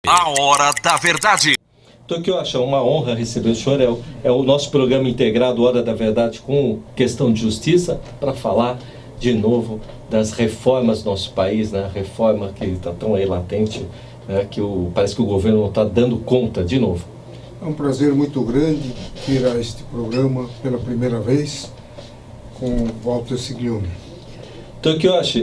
A Hora da Verdade. Então, que eu acho uma honra receber o senhor, é o nosso programa integrado Hora da Verdade com questão de justiça, para falar de novo das reformas do nosso país, né? Reforma que está tão aí latente, né? Parece que o governo não está dando conta de novo. É um prazer muito grande vir a este programa pela primeira vez com Walter Siglione. Então, que eu acho,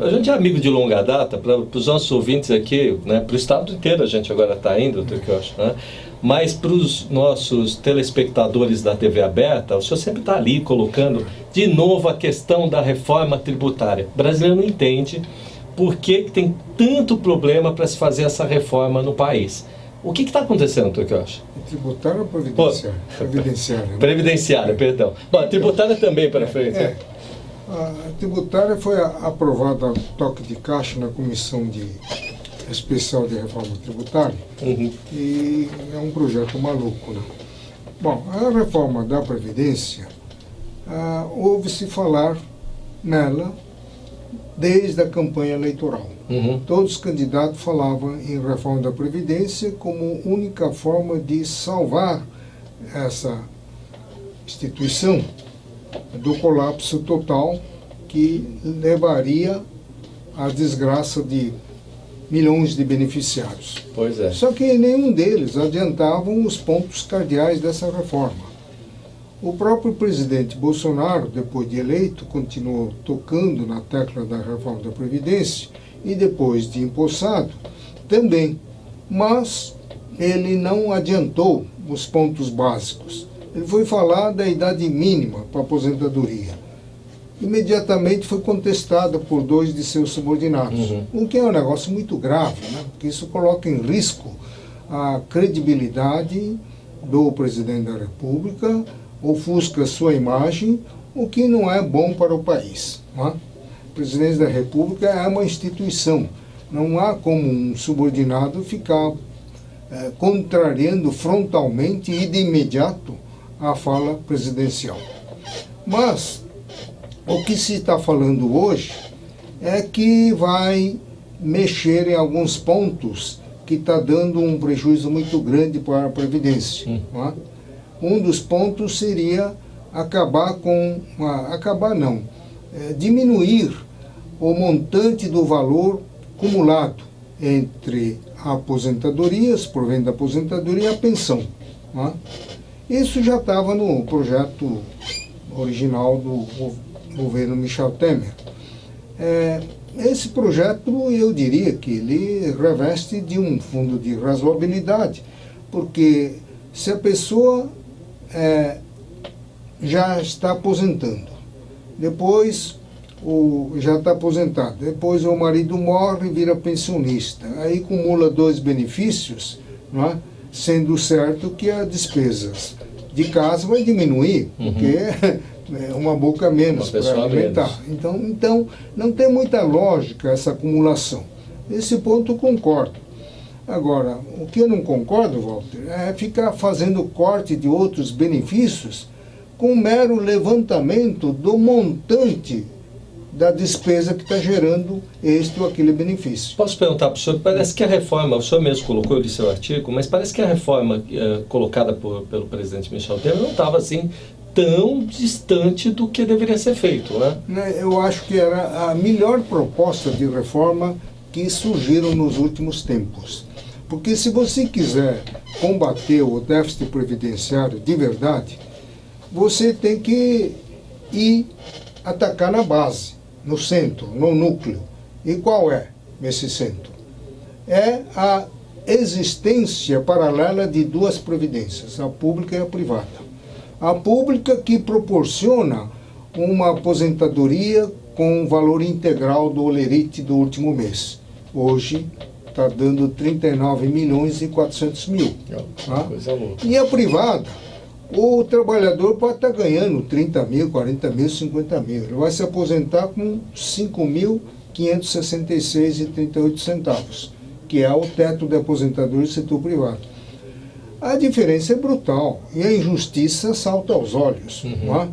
a gente é amigo de longa data, para os nossos ouvintes aqui, né, para o estado inteiro a gente agora está indo, que eu acho, né? Mas para os nossos telespectadores da TV aberta, o senhor sempre está ali colocando de novo a questão da reforma tributária. O brasileiro não entende por que tem tanto problema para se fazer essa reforma no país. O que está acontecendo, que eu acho? Tributária ou previdenciária? Previdenciária. Né? Previdenciária, perdão. Bom, a tributária também para frente. A tributária foi aprovada a toque de caixa na Comissão Especial de Reforma Tributária. Uhum. E é um projeto maluco, né? Bom, a reforma da Previdência, ouve-se falar nela desde a campanha eleitoral. Uhum. Todos os candidatos falavam em reforma da Previdência como única forma de salvar essa instituição do colapso total que levaria à desgraça de milhões de beneficiários. Pois é. Só que nenhum deles adiantavam os pontos cardeais dessa reforma. O próprio presidente Bolsonaro, depois de eleito, continuou tocando na tecla da reforma da Previdência e depois de empossado também, mas ele não adiantou os pontos básicos. Ele foi falar da idade mínima para aposentadoria. Imediatamente foi contestada por 2 de seus subordinados, o que é um negócio muito grave, né? Porque isso coloca em risco a credibilidade do presidente da República, ofusca sua imagem, o que não é bom para o país. Né? O presidente da República é uma instituição, não há como um subordinado ficar contrariando frontalmente e de imediato a fala presidencial. Mas o que se está falando hoje é que vai mexer em alguns pontos que está dando um prejuízo muito grande para a Previdência. Não é? Um dos pontos seria diminuir o montante do valor acumulado entre a aposentadoria, os proventos da aposentadoria e a pensão. Não é? Isso já estava no projeto original do governo Michel Temer. Esse projeto, eu diria que ele reveste de um fundo de razoabilidade, porque se a pessoa já está aposentando, depois já está aposentado, depois o marido morre e vira pensionista, aí acumula 2 benefícios, não é? Sendo certo que as despesas de casa vai diminuir, porque é uma boca menos para alimentar. Então, não tem muita lógica essa acumulação. Esse ponto eu concordo. Agora, o que eu não concordo, Walter, é ficar fazendo corte de outros benefícios com mero levantamento do montante da despesa que está gerando este ou aquele benefício. Posso perguntar para o senhor, parece que a reforma, o senhor mesmo colocou no seu artigo, mas parece que a reforma colocada pelo presidente Michel Temer não estava assim tão distante do que deveria ser feito, né? Eu acho que era a melhor proposta de reforma que surgiram nos últimos tempos. Porque se você quiser combater o déficit previdenciário de verdade, você tem que ir atacar na base, no centro, no núcleo. E qual é esse centro? É a existência paralela de 2 previdências, a pública e a privada. A pública que proporciona uma aposentadoria com o valor integral do olerite do último mês. Hoje está dando 39.400.000. Coisa louca. E a privada, o trabalhador pode estar ganhando 30 mil, 40 mil, 50 mil. Ele vai se aposentar com 5.566,38 centavos, que é o teto de aposentadoria do setor privado. A diferença é brutal e a injustiça salta aos olhos. Não é?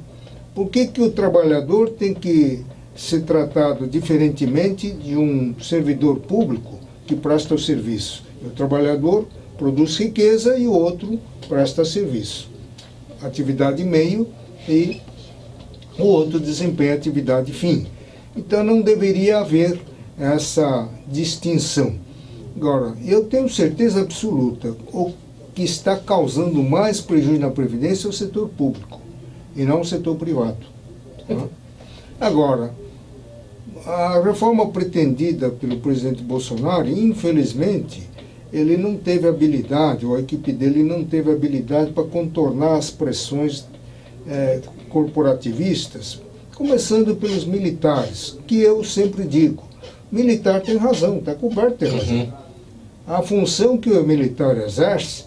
Por que o trabalhador tem que ser tratado diferentemente de um servidor público que presta o serviço? O trabalhador produz riqueza e o outro presta serviço. Atividade meio e o outro desempenha atividade fim. Então não deveria haver essa distinção. Agora, eu tenho certeza absoluta, o que está causando mais prejuízo na Previdência é o setor público, e não o setor privado. Tá? Agora, a reforma pretendida pelo presidente Bolsonaro, infelizmente, ele não teve habilidade, ou a equipe dele não teve habilidade para contornar as pressões corporativistas, começando pelos militares, que eu sempre digo, militar tem razão, está coberto, tem razão. A função que o militar exerce,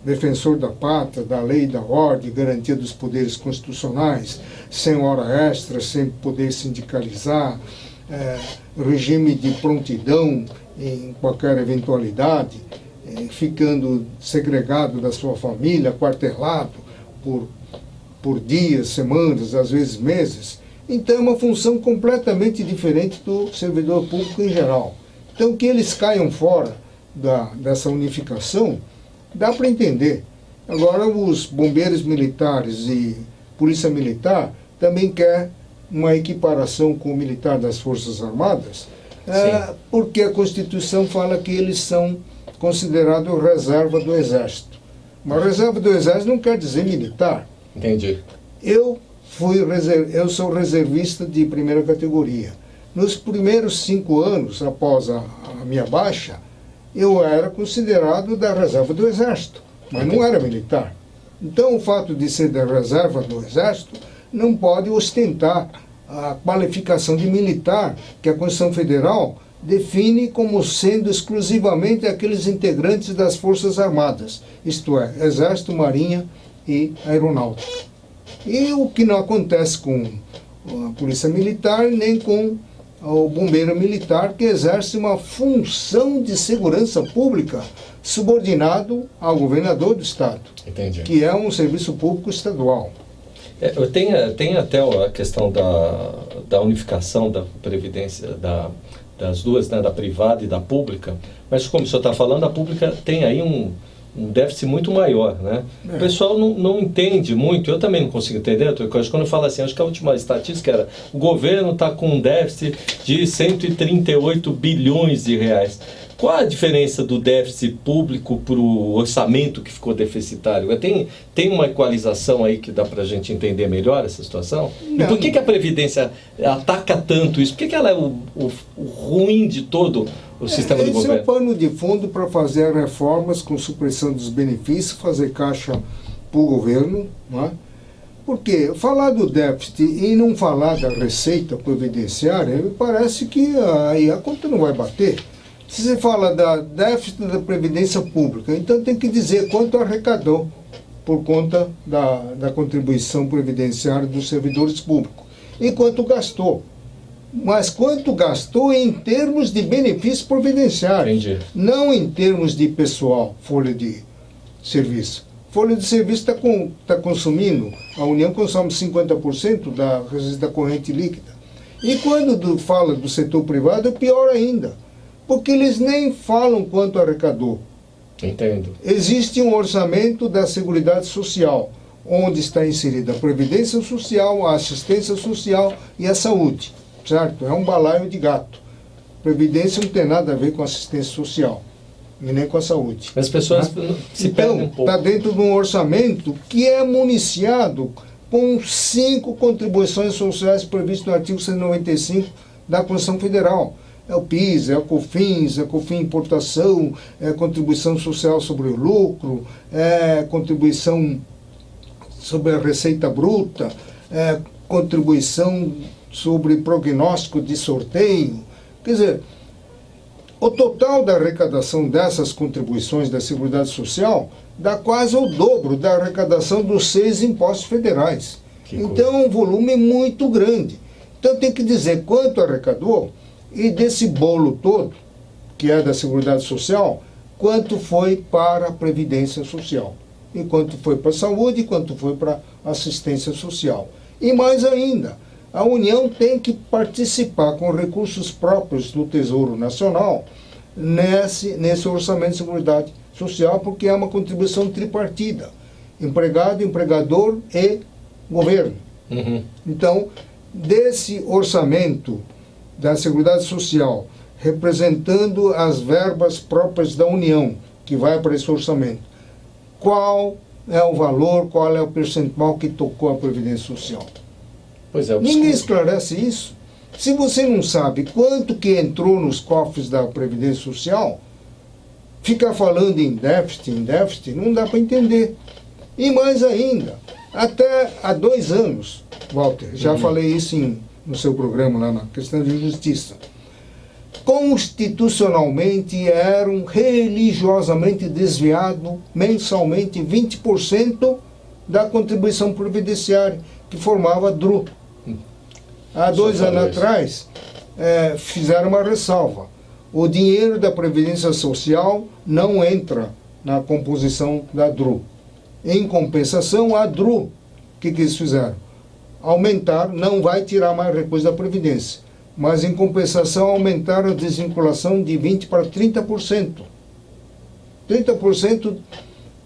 defensor da pátria, da lei, da ordem, garantia dos poderes constitucionais, sem hora extra, sem poder sindicalizar, regime de prontidão em qualquer eventualidade, ficando segregado da sua família, quartelado por dias, semanas, às vezes meses. Então é uma função completamente diferente do servidor público em geral. Então que eles caiam fora dessa unificação, dá para entender. Agora os bombeiros militares e polícia militar também quer uma equiparação com o militar das Forças Armadas, porque a Constituição fala que eles são considerados reserva do Exército. Mas reserva do Exército não quer dizer militar. Entendi. Eu sou reservista de primeira categoria. Nos primeiros 5 anos, após a minha baixa, eu era considerado da reserva do Exército, mas não era militar. Então, o fato de ser da reserva do Exército não pode ostentar a qualificação de militar que a Constituição Federal define como sendo exclusivamente aqueles integrantes das Forças Armadas, isto é, Exército, Marinha e Aeronáutica. E o que não acontece com a Polícia Militar nem com o Bombeiro Militar, que exerce uma função de segurança pública subordinado ao governador do Estado. Entendi. Que é um serviço público estadual. Tem até a questão da unificação da Previdência, das duas, né, da privada e da pública, mas como o senhor está falando, a pública tem aí um déficit muito maior, né? O pessoal não entende muito, eu também não consigo entender, quando eu falo assim, acho que a última estatística era, o governo está com um déficit de 138 bilhões de reais. Qual a diferença do déficit público para o orçamento que ficou deficitário? Tem uma equalização aí que dá para a gente entender melhor essa situação? Não. E por que a Previdência ataca tanto isso? Por que ela é o ruim de todo o sistema do governo? Esse é o pano de fundo para fazer reformas com supressão dos benefícios, fazer caixa para o governo, não é? Porque falar do déficit e não falar da receita previdenciária, me parece que aí a conta não vai bater. Se você fala da déficit da Previdência Pública, então tem que dizer quanto arrecadou por conta da contribuição previdenciária dos servidores públicos e quanto gastou. Mas quanto gastou em termos de benefícios previdenciários, não em termos de pessoal, folha de serviço. Folha de serviço está consumindo, a União consome 50% da receita corrente líquida. E quando fala do setor privado, é pior ainda. Porque eles nem falam quanto arrecadou. Entendo. Existe um orçamento da Seguridade Social, onde está inserida a Previdência Social, a Assistência Social e a Saúde. Certo? É um balaio de gato. Previdência não tem nada a ver com assistência social, e nem com a saúde. As pessoas se perdem um pouco. Está dentro de um orçamento que é municiado com 5 contribuições sociais previstas no artigo 195 da Constituição Federal. É o PIS, é o COFINS, é a COFINS Importação, é a contribuição social sobre o lucro, é a contribuição sobre a receita bruta, é a contribuição sobre prognóstico de sorteio. Quer dizer, o total da arrecadação dessas contribuições da Seguridade Social dá quase o dobro da arrecadação dos 6 impostos federais. Então é um volume muito grande. Então tem que dizer quanto arrecadou, e desse bolo todo, que é da Seguridade Social, quanto foi para a Previdência Social, e quanto foi para a saúde, e quanto foi para a assistência social. E mais ainda, a União tem que participar com recursos próprios do Tesouro Nacional nesse orçamento de seguridade social, porque é uma contribuição tripartida, empregado, empregador e governo. Uhum. Então, desse orçamento da Seguridade Social, representando as verbas próprias da União, que vai para esse orçamento, qual é o valor, qual é o percentual que tocou a Previdência Social? Pois é, Ninguém esclarece isso. Se você não sabe quanto que entrou nos cofres da Previdência Social, ficar falando em déficit, não dá para entender. E mais ainda, até há 2 anos, Walter, já falei isso no seu programa lá na questão de justiça, constitucionalmente eram religiosamente desviado mensalmente 20% da contribuição previdenciária que formava a DRU. Há 2 anos atrás, fizeram uma ressalva. O dinheiro da Previdência Social não entra na composição da DRU. Em compensação, a DRU, o que eles fizeram? Aumentaram, não vai tirar mais recursos da Previdência, mas em compensação aumentaram a desvinculação de 20% para 30%. 30%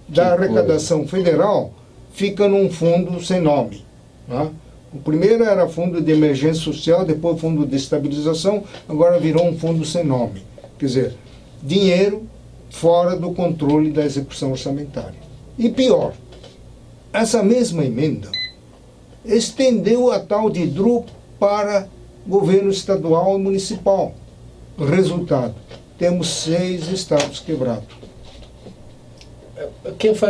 da arrecadação federal fica num fundo sem nome. Né? O primeiro era fundo de emergência social, depois fundo de estabilização, agora virou um fundo sem nome. Quer dizer, dinheiro fora do controle da execução orçamentária. E pior, essa mesma emenda estendeu a tal de DRU para governo estadual e municipal. Resultado, temos 6 estados quebrados.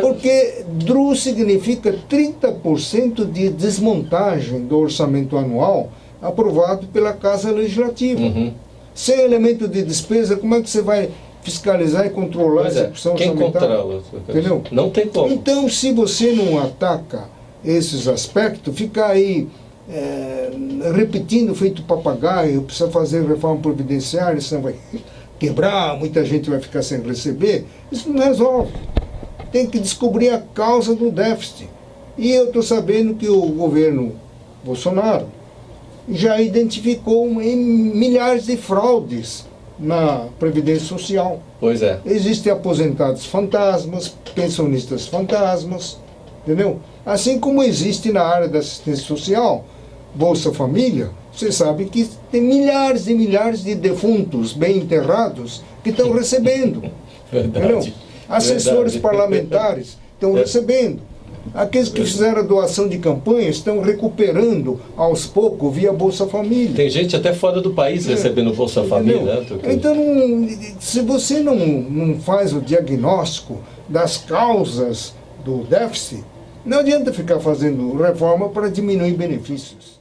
Porque DRU significa 30% de desmontagem do orçamento anual aprovado pela Casa Legislativa. Uhum. Sem elemento de despesa, como é que você vai fiscalizar e controlar a execução orçamentária? Quem controla? Entendeu? Não tem como. Então, se você não ataca esses aspectos, fica aí repetindo, feito papagaio, precisa fazer reforma previdenciária, senão vai quebrar, muita gente vai ficar sem receber, isso não resolve. Tem que descobrir a causa do déficit. E eu estou sabendo que o governo Bolsonaro já identificou milhares de fraudes na Previdência Social. Pois é. Existem aposentados fantasmas, pensionistas fantasmas, entendeu? Assim como existe na área da assistência social, Bolsa Família, você sabe que tem milhares e milhares de defuntos bem enterrados que estão recebendo. Verdade. Entendeu? Assessores parlamentares estão recebendo. Aqueles que fizeram a doação de campanha estão recuperando aos poucos via Bolsa Família. Tem gente até fora do país recebendo Bolsa Família, né? Então, se você não faz o diagnóstico das causas do déficit, não adianta ficar fazendo reforma para diminuir benefícios.